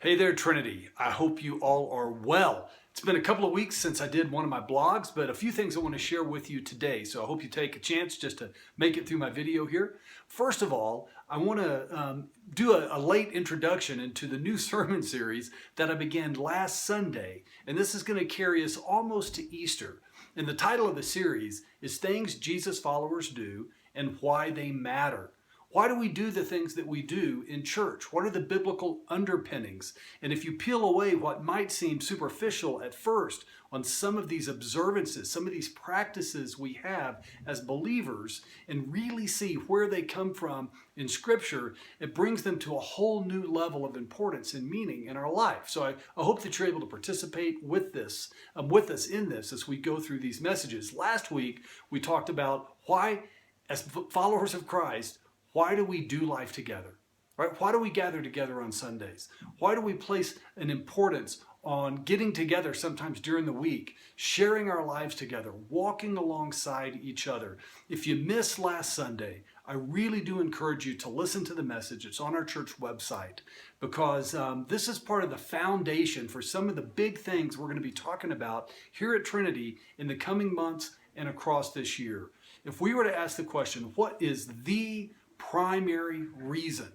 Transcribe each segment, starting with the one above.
Hey there, Trinity. I hope you all are well. It's been a couple of weeks since I did one of my blogs, but a few things I want to share with you today. So I hope you take a chance just to make it through my video here. First of all, I want to do a late introduction into the new sermon series that I began last Sunday. And this is going to carry us almost to Easter. And the title of the series is Things Jesus Followers Do and Why They Matter. Why do we do the things that we do in church? What are the biblical underpinnings? And if you peel away what might seem superficial at first on some of these observances, some of these practices we have as believers, and really see where they come from in Scripture, it brings them to a whole new level of importance and meaning in our life. So I hope that you're able to participate with this, with us in this as we go through these messages. Last week, we talked about why, as followers of Christ, why do we do life together? Right? Why do we gather together on Sundays? Why do we place an importance on getting together sometimes during the week, sharing our lives together, walking alongside each other? If you missed last Sunday, I really do encourage you to listen to the message. It's on our church website because this is part of the foundation for some of the big things we're going to be talking about here at Trinity in the coming months and across this year. If we were to ask the question, what is the primary reason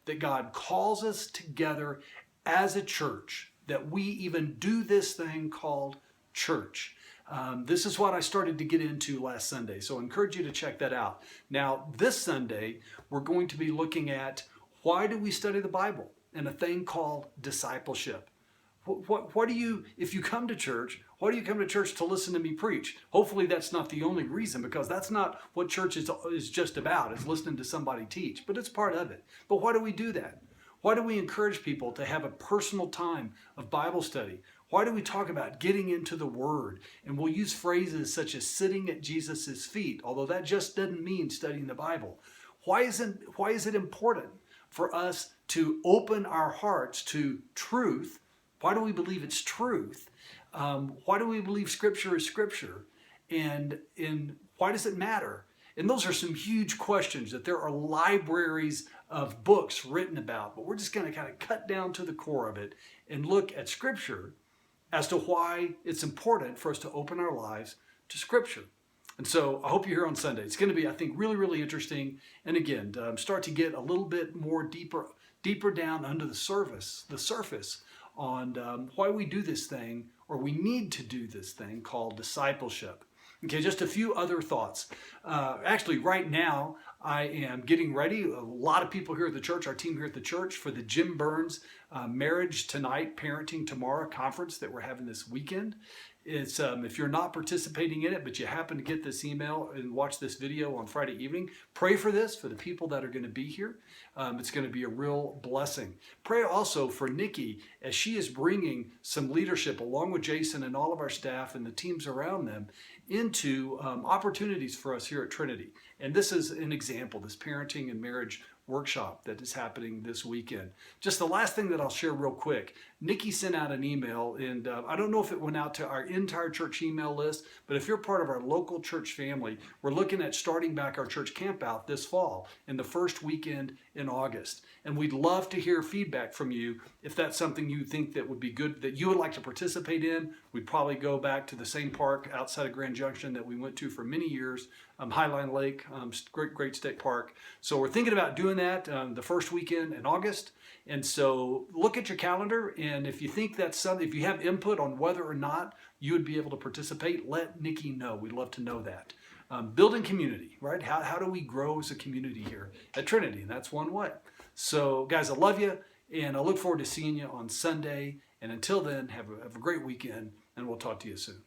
that God calls us together as a church, that we even do this thing called church? This is what I started to get into last Sunday, so I encourage you to check that out. Now, this Sunday, we're going to be looking at why do we study the Bible and a thing called discipleship. What do you, if you come to church, why do you come to church to listen to me preach? Hopefully that's not the only reason, because that's not what church is just about, is listening to somebody teach, but it's part of it. But why do we do that? Why do we encourage people to have a personal time of Bible study? Why do we talk about getting into the Word? And we'll use phrases such as sitting at Jesus' feet, although that just doesn't mean studying the Bible. Why is it important for us to open our hearts to truth? Why do we believe it's truth? Why do we believe Scripture is Scripture? And why does it matter? And those are some huge questions that there are libraries of books written about, but we're just going to kind of cut down to the core of it and look at Scripture as to why it's important for us to open our lives to Scripture. And so I hope you're here on Sunday. It's going to be, I think, really, really interesting. And again, start to get a little bit more deeper down under the surface on why we do this thing, or we need to do this thing called discipleship. Okay, just a few other thoughts. Actually, right now, I am getting ready. A lot of people here at the church, our team here at the church, for the Jim Burns Marriage Tonight, Parenting Tomorrow conference that we're having this weekend. It's if you're not participating in it, but you happen to get this email and watch this video on Friday evening, pray for this, for the people that are going to be here. It's going to be a real blessing. Pray also for Nikki as she is bringing some leadership along with Jason and all of our staff and the teams around them into opportunities for us here at Trinity. And this is an example, this parenting and marriage workshop that is happening this weekend. Just the last thing that I'll share real quick. Nikki sent out an email, and I don't know if it went out to our entire church email list, but if you're part of our local church family, we're looking at starting back our church camp out this fall in the first weekend in August. And we'd love to hear feedback from you if that's something you think that would be good, that you would like to participate in. We'd probably go back to the same park outside of Grand Junction that we went to for many years, Highline Lake, great state park. So we're thinking about doing that the first weekend in August. And so look at your calendar, and if you think that's something, if you have input on whether or not you would be able to participate, let Nikki know. We'd love to know that. Building community, right? How do we grow as a community here at Trinity? And that's one way. So guys, I love you, and I look forward to seeing you on Sunday. And until then, have a great weekend, and we'll talk to you soon.